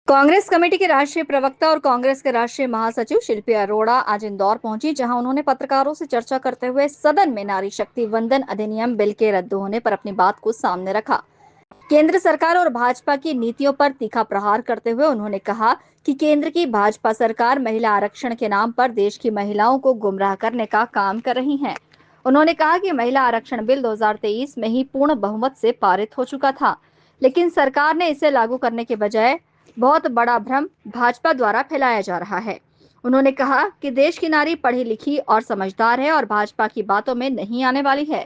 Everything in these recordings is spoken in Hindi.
कांग्रेस कमेटी के राष्ट्रीय प्रवक्ता और कांग्रेस के राष्ट्रीय महासचिव शिल्पी अरोड़ा आज इंदौर पहुंची, जहां उन्होंने पत्रकारों से चर्चा करते हुए सदन में नारी शक्ति वंदन अधिनियम बिल के रद्द होने पर अपनी बात को सामने रखा। केंद्र सरकार और भाजपा की नीतियों पर तीखा प्रहार करते हुए उन्होंने कहा कि केंद्र की भाजपा सरकार महिला आरक्षण के नाम पर देश की महिलाओं को गुमराह करने का काम कर रही है। उन्होंने कहा कि महिला आरक्षण बिल 2023 में ही पूर्ण बहुमत से पारित हो चुका था, लेकिन सरकार ने इसे लागू करने के बजाय बहुत बड़ा भ्रम भाजपा द्वारा फैलाया जा रहा है। उन्होंने कहा कि देश की नारी पढ़ी लिखी और समझदार है और भाजपा की बातों में नहीं आने वाली है।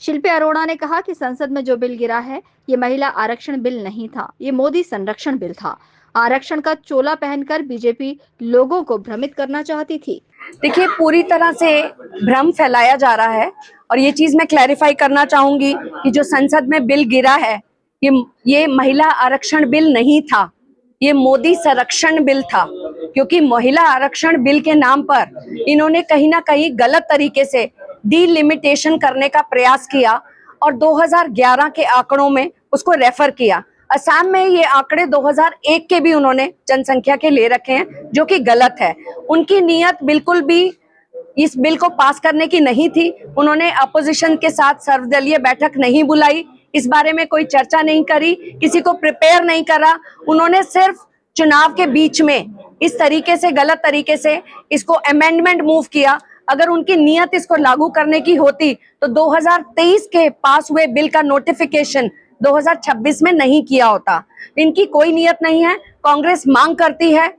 शिल्पी अरोड़ा ने कहा कि संसद में जो बिल गिरा है, ये महिला आरक्षण बिल नहीं था, ये मोदी संरक्षण बिल था। आरक्षण का चोला पहनकर बीजेपी लोगों को भ्रमित करना चाहती थी। देखिए, पूरी तरह से भ्रम फैलाया जा रहा है और ये चीज मैं क्लैरिफाई करना चाहूंगी कि जो संसद में बिल गिरा है, ये महिला आरक्षण बिल नहीं था, ये मोदी संरक्षण बिल था। क्योंकि महिला आरक्षण बिल के नाम पर इन्होंने कहीं ना कहीं गलत तरीके से डिलिमिटेशन करने का प्रयास किया और 2011 के आंकड़ों में उसको रेफर किया। असम में ये आंकड़े 2001 के भी उन्होंने जनसंख्या के ले रखे हैं, जो कि गलत है। उनकी नीयत बिल्कुल भी इस बिल को पास करने की नहीं थी। उन्होंने अपोजिशन के साथ सर्वदलीय बैठक नहीं बुलाई, इस बारे में कोई चर्चा नहीं करी, किसी को प्रिपेयर नहीं करा। उन्होंने सिर्फ चुनाव के बीच में इस तरीके से, गलत तरीके से इसको अमेंडमेंट मूव किया। अगर उनकी नीयत इसको लागू करने की होती तो 2023 के पास हुए बिल का नोटिफिकेशन 2026 में नहीं किया होता। इनकी कोई नीयत नहीं है। कांग्रेस मांग करती है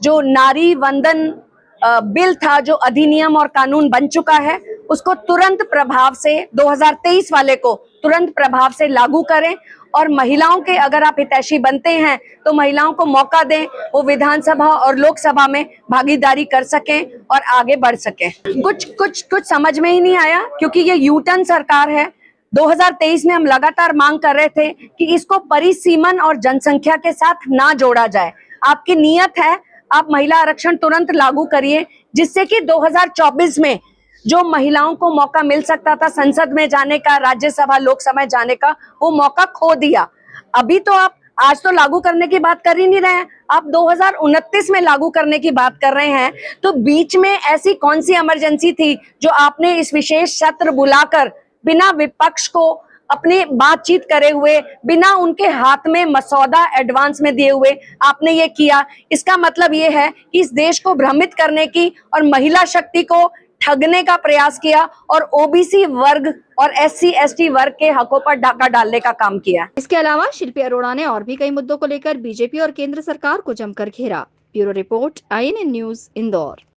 जो नारी वंदन बिल था, जो अधिनियम और कानून बन चुका है, उसको तुरंत प्रभाव से 2023 वाले को तुरंत प्रभाव से लागू करें और महिलाओं के, अगर आप हितैषी बनते हैं तो महिलाओं को मौका दें, वो विधानसभा और लोकसभा में भागीदारी कर सकें और आगे बढ़ सकें। कुछ समझ में ही नहीं आया, क्योंकि ये यूटर्न सरकार है। 2023 में हम लगातार मांग कर रहे थे कि इसको परिसीमन और जनसंख्या के साथ ना जोड़ा जाए। आपकी नीयत है, आप महिला आरक्षण तुरंत लागू करिए, जिससे कि 2024 में जो महिलाओं को मौका मिल सकता था संसद में जाने का, राज्यसभा लोकसभा जाने का, वो मौका खो दिया। अभी तो आप आज तो लागू करने की बात कर ही नहीं रहे हैं, आप 2029 में लागू करने की बात कर रहे हैं। तो बीच में ऐसी कौन सी इमरजेंसी थी जो आपने इस विशेष सत्र बुलाकर बिना विपक्ष को अपनी बातचीत करे हुए, बिना उनके हाथ में मसौदा एडवांस में दिए हुए आपने ये किया? इसका मतलब ये है कि इस देश को भ्रमित करने की और महिला शक्ति को ठगने का प्रयास किया और ओबीसी वर्ग और एससी एसटी वर्ग के हकों पर डाका डालने का काम किया। इसके अलावा शिल्पी अरोड़ा ने और भी कई मुद्दों को लेकर बीजेपी और केंद्र सरकार को जमकर घेरा। Bureau report, INN news, Indore.